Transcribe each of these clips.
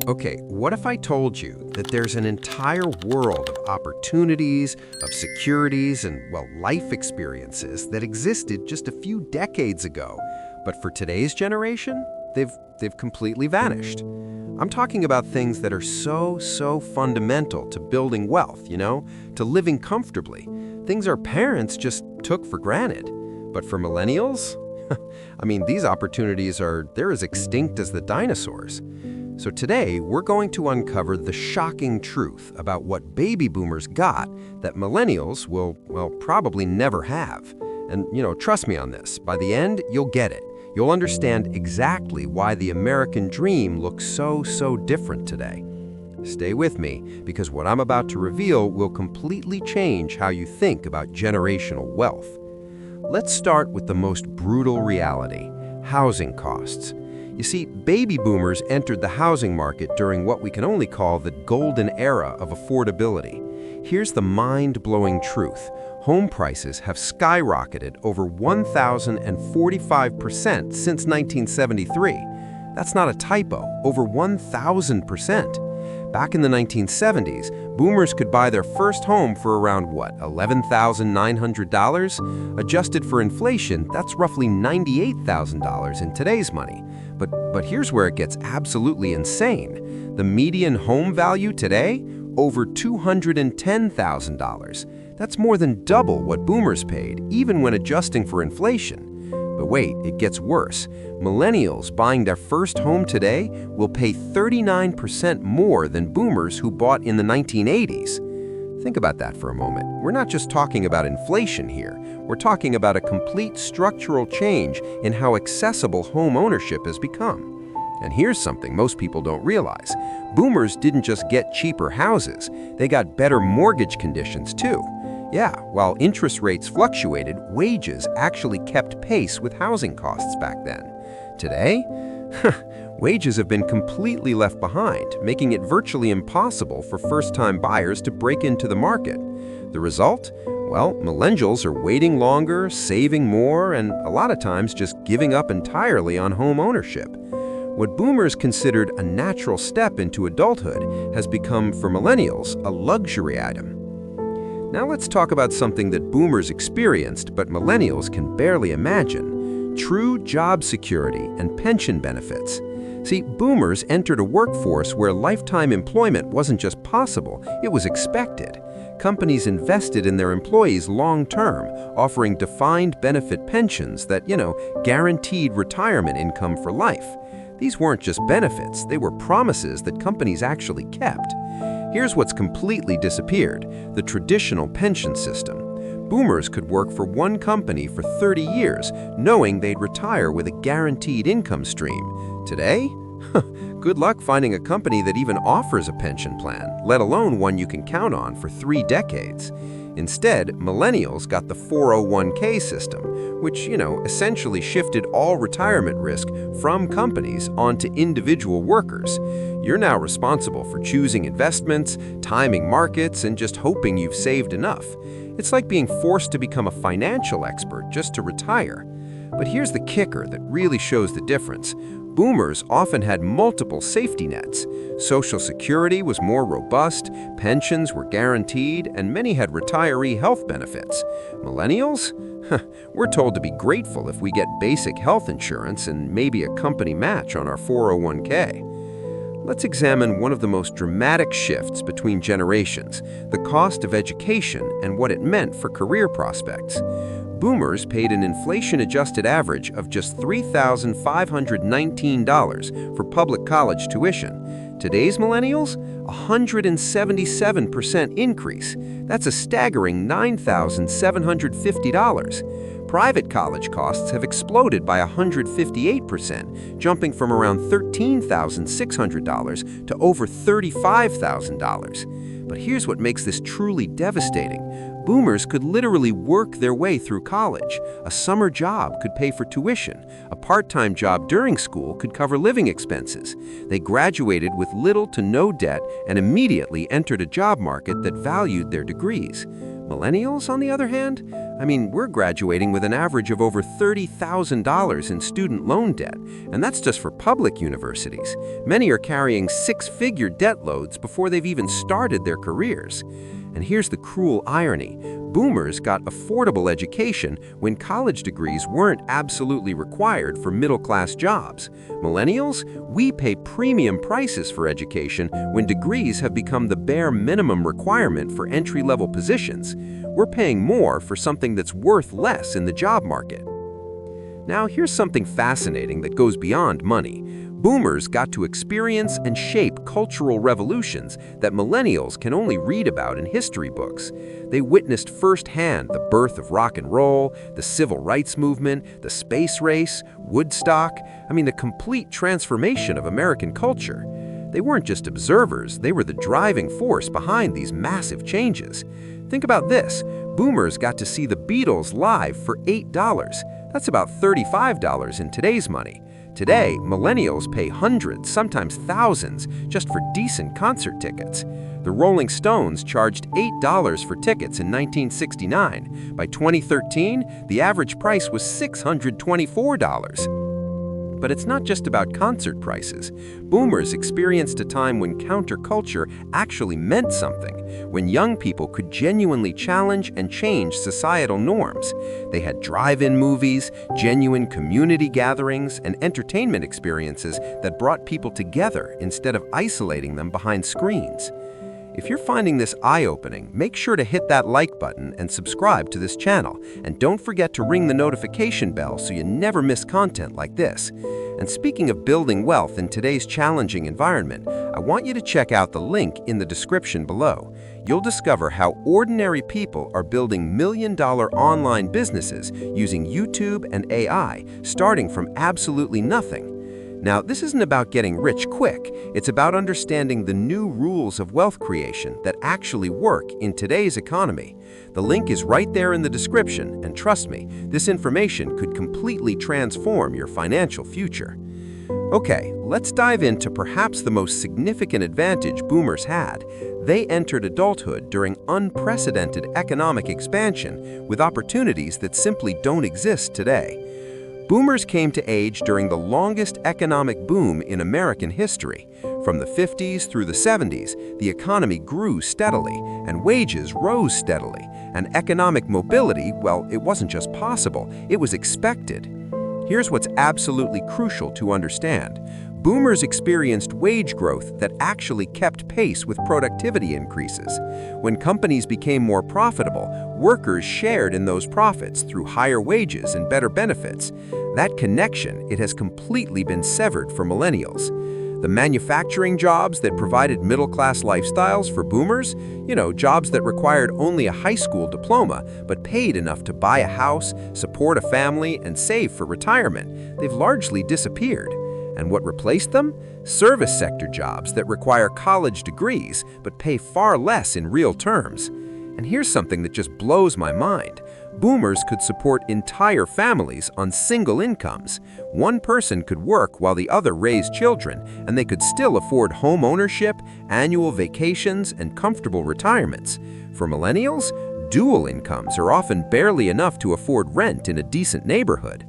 Okay, what if I told you that there's an entire world of opportunities, of securities, and, well, life experiences that existed just a few decades ago, but for today's generation, they've completely vanished. I'm talking about things that are so fundamental to building wealth, to living comfortably. Things our parents just took for granted. But for millennials, I mean, these opportunities they're as extinct as the dinosaurs. So today, we're going to uncover the shocking truth about what baby boomers got that millennials will, well, probably never have. And, trust me on this, by the end, you'll get it. You'll understand exactly why the American dream looks so different today. Stay with me, because what I'm about to reveal will completely change how you think about generational wealth. Let's start with the most brutal reality: housing costs. You see, baby boomers entered the housing market during what we can only call the golden era of affordability. Here's the mind-blowing truth. Home prices have skyrocketed over 1,045% since 1973. That's not a typo, over 1,000%. Back in the 1970s, boomers could buy their first home for around, $11,900? Adjusted for inflation, that's roughly $98,000 in today's money. But here's where it gets absolutely insane. The median home value today? Over $210,000. That's more than double what boomers paid, even when adjusting for inflation. But wait, it gets worse. Millennials buying their first home today will pay 39% more than boomers who bought in the 1980s. Think about that for a moment. We're not just talking about inflation here. We're talking about a complete structural change in how accessible home ownership has become. And here's something most people don't realize. Boomers didn't just get cheaper houses, they got better mortgage conditions too. Yeah, while interest rates fluctuated, wages actually kept pace with housing costs back then. Today, wages have been completely left behind, making it virtually impossible for first-time buyers to break into the market. The result? Well, millennials are waiting longer, saving more, and a lot of times just giving up entirely on home ownership. What boomers considered a natural step into adulthood has become, for millennials, a luxury item. Now let's talk about something that boomers experienced but millennials can barely imagine: true job security and pension benefits. See, boomers entered a workforce where lifetime employment wasn't just possible, it was expected. Companies invested in their employees long-term, offering defined benefit pensions that, guaranteed retirement income for life. These weren't just benefits, they were promises that companies actually kept. Here's what's completely disappeared: the traditional pension system. Boomers could work for one company for 30 years, knowing they'd retire with a guaranteed income stream. Today? Good luck finding a company that even offers a pension plan, let alone one you can count on for 3 decades. Instead, millennials got the 401k system, which, essentially shifted all retirement risk from companies onto individual workers. You're now responsible for choosing investments, timing markets, and just hoping you've saved enough. It's like being forced to become a financial expert just to retire. But here's the kicker that really shows the difference. Boomers often had multiple safety nets. Social Security was more robust, pensions were guaranteed, and many had retiree health benefits. Millennials? We're told to be grateful if we get basic health insurance and maybe a company match on our 401k. Let's examine one of the most dramatic shifts between generations: the cost of education and what it meant for career prospects. Boomers paid an inflation-adjusted average of just $3,519 for public college tuition. Today's millennials? A 177% increase. That's a staggering $9,750. Private college costs have exploded by 158%, jumping from around $13,600 to over $35,000. But here's what makes this truly devastating. Boomers could literally work their way through college. A summer job could pay for tuition. A part-time job during school could cover living expenses. They graduated with little to no debt and immediately entered a job market that valued their degrees. Millennials, on the other hand, we're graduating with an average of over $30,000 in student loan debt, and that's just for public universities. Many are carrying six-figure debt loads before they've even started their careers. And here's the cruel irony. Boomers got affordable education when college degrees weren't absolutely required for middle-class jobs. Millennials, we pay premium prices for education when degrees have become the bare minimum requirement for entry-level positions. We're paying more for something that's worth less in the job market. Now, here's something fascinating that goes beyond money. Boomers got to experience and shape cultural revolutions that millennials can only read about in history books. They witnessed firsthand the birth of rock and roll, the civil rights movement, the space race, Woodstock, the complete transformation of American culture. They weren't just observers, they were the driving force behind these massive changes. Think about this. Boomers got to see the Beatles live for $8. That's about $35 in today's money. Today, millennials pay hundreds, sometimes thousands, just for decent concert tickets. The Rolling Stones charged $8 for tickets in 1969. By 2013, the average price was $624. But it's not just about concert prices. Boomers experienced a time when counterculture actually meant something, when young people could genuinely challenge and change societal norms. They had drive-in movies, genuine community gatherings, and entertainment experiences that brought people together instead of isolating them behind screens. If you're finding this eye-opening, make sure to hit that like button and subscribe to this channel. And don't forget to ring the notification bell so you never miss content like this. And speaking of building wealth in today's challenging environment, I want you to check out the link in the description below. You'll discover how ordinary people are building million-dollar online businesses using YouTube and AI, starting from absolutely nothing. Now, this isn't about getting rich quick. It's about understanding the new rules of wealth creation that actually work in today's economy. The link is right there in the description, and trust me, this information could completely transform your financial future. Okay, let's dive into perhaps the most significant advantage boomers had. They entered adulthood during unprecedented economic expansion with opportunities that simply don't exist today. Boomers came to age during the longest economic boom in American history. From the 50s through the 70s, the economy grew steadily, and wages rose steadily. And economic mobility, well, it wasn't just possible, it was expected. Here's what's absolutely crucial to understand. Boomers experienced wage growth that actually kept pace with productivity increases. When companies became more profitable, workers shared in those profits through higher wages and better benefits. That connection, it has completely been severed for millennials. The manufacturing jobs that provided middle-class lifestyles for boomers, jobs that required only a high school diploma but paid enough to buy a house, support a family, and save for retirement, they've largely disappeared. And what replaced them? Service sector jobs that require college degrees but pay far less in real terms. And here's something that just blows my mind. Boomers could support entire families on single incomes. One person could work while the other raised children, and they could still afford home ownership, annual vacations, and comfortable retirements. For millennials, dual incomes are often barely enough to afford rent in a decent neighborhood.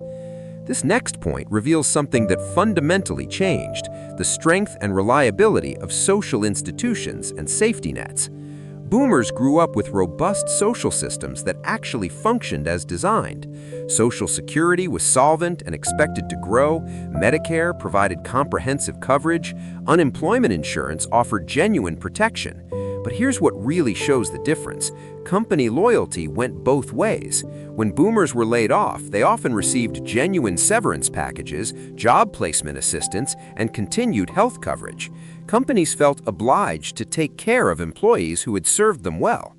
This next point reveals something that fundamentally changed: the strength and reliability of social institutions and safety nets. Boomers grew up with robust social systems that actually functioned as designed. Social Security was solvent and expected to grow, Medicare provided comprehensive coverage, unemployment insurance offered genuine protection. But here's what really shows the difference. Company loyalty went both ways. When boomers were laid off, they often received genuine severance packages, job placement assistance, and continued health coverage. Companies felt obliged to take care of employees who had served them well.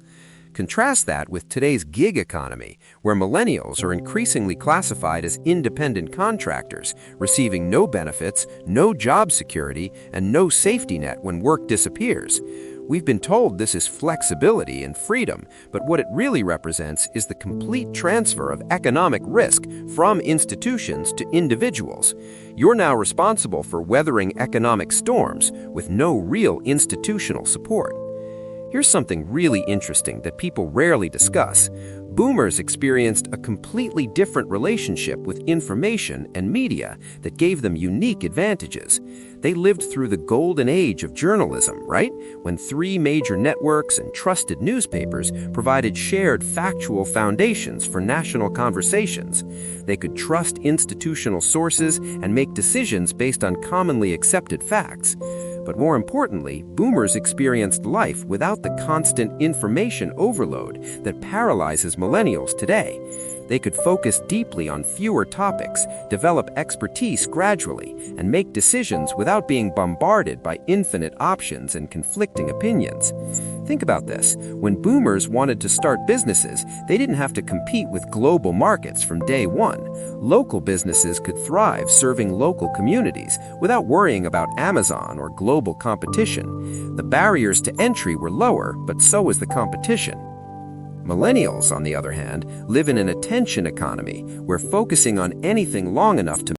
Contrast that with today's gig economy, where millennials are increasingly classified as independent contractors, receiving no benefits, no job security, and no safety net when work disappears. We've been told this is flexibility and freedom, but what it really represents is the complete transfer of economic risk from institutions to individuals. You're now responsible for weathering economic storms with no real institutional support. Here's something really interesting that people rarely discuss. Boomers experienced a completely different relationship with information and media that gave them unique advantages. They lived through the golden age of journalism, right? When 3 major networks and trusted newspapers provided shared factual foundations for national conversations. They could trust institutional sources and make decisions based on commonly accepted facts. But more importantly, boomers experienced life without the constant information overload that paralyzes millennials today. They could focus deeply on fewer topics, develop expertise gradually, and make decisions without being bombarded by infinite options and conflicting opinions. Think about this. When boomers wanted to start businesses, they didn't have to compete with global markets from day one. Local businesses could thrive serving local communities without worrying about Amazon or global competition. The barriers to entry were lower, but so was the competition. Millennials, on the other hand, live in an attention economy where focusing on anything long enough to